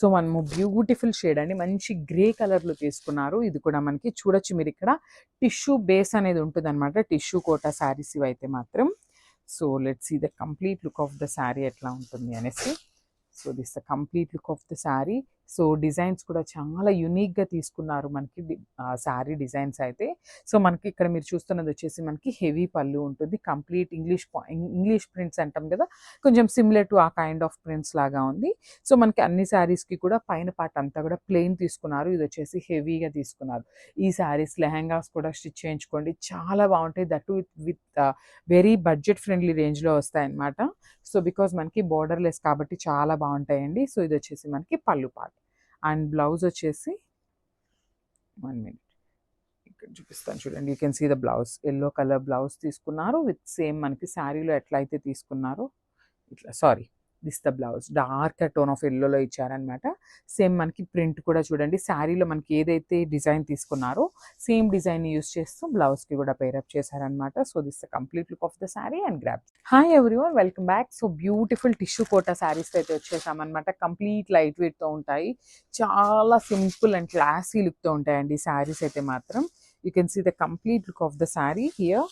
So మనము beautiful shade అండి, మంచి గ్రే కలర్లో తీసుకున్నారు. ఇది కూడా మనకి చూడొచ్చు మీరు ఇక్కడ టిష్యూ బేస్ అనేది ఉంటుంది అనమాట, టిష్యూ కోటా శారీస్ ఇవి అయితే మాత్రం. So let's see the complete look of the sari ఎట్లా ఉంటుంది అనేసి. So this the complete look of the sari. So designs కూడా చాలా యూనిక్గా తీసుకున్నారు మనకి శారీ డిజైన్స్ అయితే. సో మనకి ఇక్కడ మీరు చూస్తున్నది వచ్చేసి మనకి హెవీ పళ్ళు ఉంటుంది, కంప్లీట్ ఇంగ్లీష్ ప్రింట్స్ అంటాం కదా, కొంచెం సిమిలర్ టు ఆ కైండ్ ఆఫ్ ప్రింట్స్ లాగా ఉంది. సో మనకి అన్ని శారీస్కి కూడా పైన పార్ట్ అంతా కూడా ప్లెయిన్ తీసుకున్నారు, ఇది వచ్చేసి హెవీగా తీసుకున్నారు. ఈ శారీస్ లెహెంగాస్ కూడా స్టిచ్ చేయించుకోండి, చాలా బాగుంటాయి. That with very budget friendly రేంజ్లో వస్తాయి అన్నమాట. సో బికాజ్ మనకి బోర్డర్లెస్ కాబట్టి చాలా బాగుంటాయండి. సో ఇది వచ్చేసి మనకి పళ్ళు పార్ట్ అండ్ బ్లౌజ్ వచ్చేసి 1 మినిట్ ఇక్కడ చూపిస్తాను చూడండి. You can see the blouse, yellow colour blouse తీసుకున్నారు విత్ సేమ్ మనకి శారీలో ఎట్లా అయితే తీసుకున్నారో ఇట్లా. Sorry, this the blouse dark tone of ఎల్లోలో ఇచ్చారనమాట. సేమ్ మనకి ప్రింట్ కూడా చూడండి, శారీలో మనకి ఏదైతే డిజైన్ తీసుకున్నారో సేమ్ డిజైన్ యూస్ చేస్తూ బ్లౌజ్కి కూడా పేరప్ చేశారనమాట. So this the complete look of the sari and గ్రాప్. Hi everyone, welcome back. So beautiful tissue Kota saris అయితే వచ్చేసామన్నమాట. కంప్లీట్ లైట్ వెయిట్తో ఉంటాయి, చాలా సింపుల్ అండ్ క్లాసీ లుక్తో ఉంటాయండి ఈ శారీస్ అయితే మాత్రం. You can see the complete look of the sari here.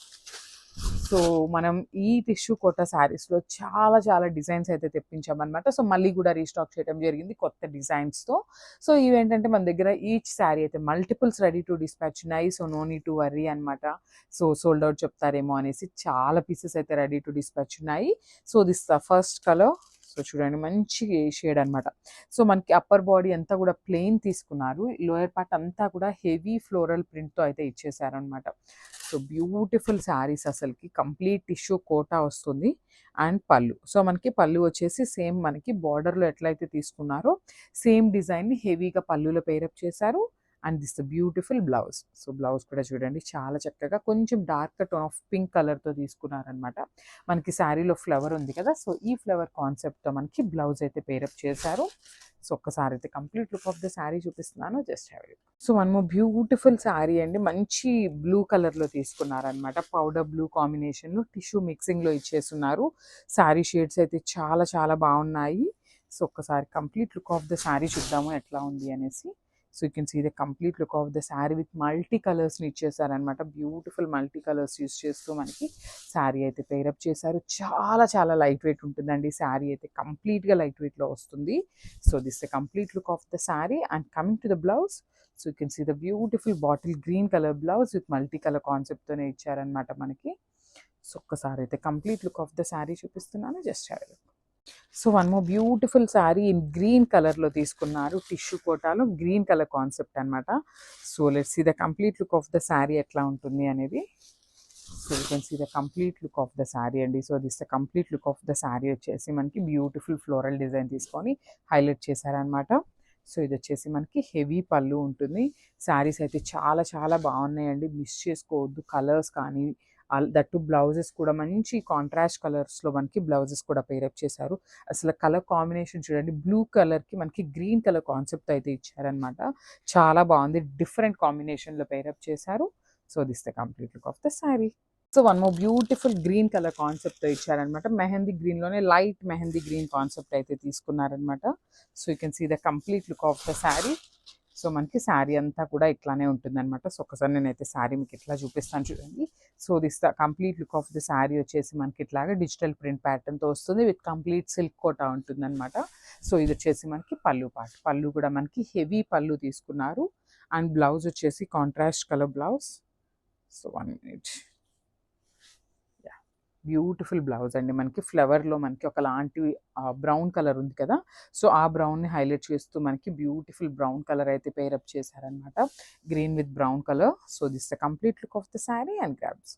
So మనం ఈ టిష్యూ కోటా శారీస్లో చాలా చాలా డిజైన్స్ అయితే తెప్పించామన్నమాట. సో మళ్ళీ కూడా రీస్టాక్ చేయడం జరిగింది కొత్త డిజైన్స్తో. సో ఇవేంటంటే మన దగ్గర ఈచ్ శారీ అయితే మల్టిపుల్స్ రెడీ టు డిస్పాచ్ ఉన్నాయి. So no need to worry అనమాట. సో సోల్డ్ అవుట్ చెప్తారేమో అనేసి చాలా పీసెస్ అయితే రెడీ టు డిస్పాచ్ ఉన్నాయి. So this the first colour. So చూడండి, మంచి షేడ్ అనమాట. సో మనకి అప్పర్ బాడీ అంతా కూడా ప్లెయిన్ తీసుకున్నారు, లోయర్ పార్ట్ అంతా కూడా హెవీ ఫ్లోరల్ ప్రింట్తో అయితే ఇచ్చేసారనమాట. సో బ్యూటిఫుల్ శారీస్, అసలుకి కంప్లీట్ టిష్యూ కోటా వస్తుంది అండ్ పళ్ళు. సో మనకి పళ్ళు వచ్చేసి సేమ్ మనకి బార్డర్లో ఎట్లయితే తీసుకున్నారో సేమ్ డిజైన్ని హెవీగా పళ్ళులో పేరప్ చేశారు. And this the beautiful blouse. So blouse కూడా చూడండి చాలా చక్కగా కొంచెం డార్క్ టోన్ ఆఫ్ పింక్ కలర్తో తీసుకున్నారనమాట. మనకి శారీలో ఫ్లవర్ ఉంది కదా, సో ఈ ఫ్లవర్ కాన్సెప్ట్తో మనకి బ్లౌజ్ అయితే పేరప్ చేశారు. సో ఒక్కసారి అయితే complete look of the sari చూపిస్తున్నాను, జస్ట్ హ్యావ్ ఇట్. సో మనము బ్యూటిఫుల్ శారీ అండి, మంచి బ్లూ కలర్లో తీసుకున్నారనమాట. పౌడర్ బ్లూ కాంబినేషన్లో టిష్యూ మిక్సింగ్లో ఇచ్చేస్తున్నారు. శారీ షేడ్స్ అయితే చాలా చాలా బాగున్నాయి. సో ఒక్కసారి complete look of the sari చూద్దాము ఎట్లా ఉంది అనేసి. So you can see the complete look of the sari with multi కలర్స్ని ఇచ్చేసారనమాట. బ్యూటిఫుల్ మల్టీ కలర్స్ యూస్ చేస్తూ మనకి శారీ అయితే పేరప్ చేశారు. చాలా చాలా లైట్ వెయిట్ ఉంటుందండి శారీ అయితే, కంప్లీట్గా లైట్ వెయిట్లో వస్తుంది. So this the complete look of the sari and coming to the blouse. So you can see the beautiful bottle green colour blouse with multi colour కాన్సెప్ట్తోనే ఇచ్చారనమాట మనకి. సో ఒక్కసారి అయితే complete look of the sari చూపిస్తున్నాను, just have it. So one more beautiful sari in green కలర్లో తీసుకున్నారు, tissue కోటాలో green colour concept అనమాట. So let's see the complete look of the sari ఎట్లా ఉంటుంది అనేది. So you can see the complete look of the sari అండి. So this the complete look of the sari వచ్చేసి మనకి బ్యూటిఫుల్ ఫ్లోరల్ డిజైన్ తీసుకొని highlight చేశారనమాట. So ఇది వచ్చేసి మనకి హెవీ పళ్ళు ఉంటుంది. శారీస్ అయితే చాలా చాలా బాగున్నాయండి, మిస్ చేసుకోవద్దు. కలర్స్ కానీ దట్టు బ్లౌజెస్ కూడా మంచి కాంట్రాస్ట్ కలర్స్లో మనకి బ్లౌజెస్ కూడా పేరప్ చేశారు. అసలు కలర్ కాంబినేషన్ చూడండి, బ్లూ కలర్కి మనకి గ్రీన్ కలర్ కాన్సెప్ట్ అయితే ఇచ్చారనమాట. చాలా బాగుంది, డిఫరెంట్ కాంబినేషన్లో పేరప్ చేశారు. So this the complete look of the sari. So one more beautiful green colour కాన్సెప్ట్తో ఇచ్చారనమాట. మెహందీ గ్రీన్లోనే లైట్ మెహందీ గ్రీన్ కాన్సెప్ట్ అయితే తీసుకున్నారనమాట. So you can see the complete look of the sari. So మనకి శారీ అంతా కూడా ఇట్లానే ఉంటుందన్నమాట. సో ఒకసారి నేనైతే శారీ మీకు ఇట్లా చూపిస్తాను చూడండి. So this the complete look of the sari వచ్చేసి మనకి ఇట్లాగా డిజిటల్ ప్రింట్ ప్యాటర్న్తో వస్తుంది విత్ కంప్లీట్ సిల్క్ కోటా ఉంటుందన్నమాట. సో ఇది వచ్చేసి మనకి పళ్ళు పార్ట్, పళ్ళు కూడా మనకి హెవీ పళ్ళు తీసుకున్నారు అండ్ బ్లౌజ్ వచ్చేసి contrast colour blouse. So 1 minute. Beautiful blouse అండి, మనకి ఫ్లవర్లో మనకి ఒకలాంటి బ్రౌన్ కలర్ ఉంది కదా, సో ఆ బ్రౌన్ని హైలైట్ చేస్తూ మనకి బ్యూటిఫుల్ బ్రౌన్ కలర్ అయితే పేరప్ చేశారనమాట, green with brown colour. So this the complete look of the sari and grabs.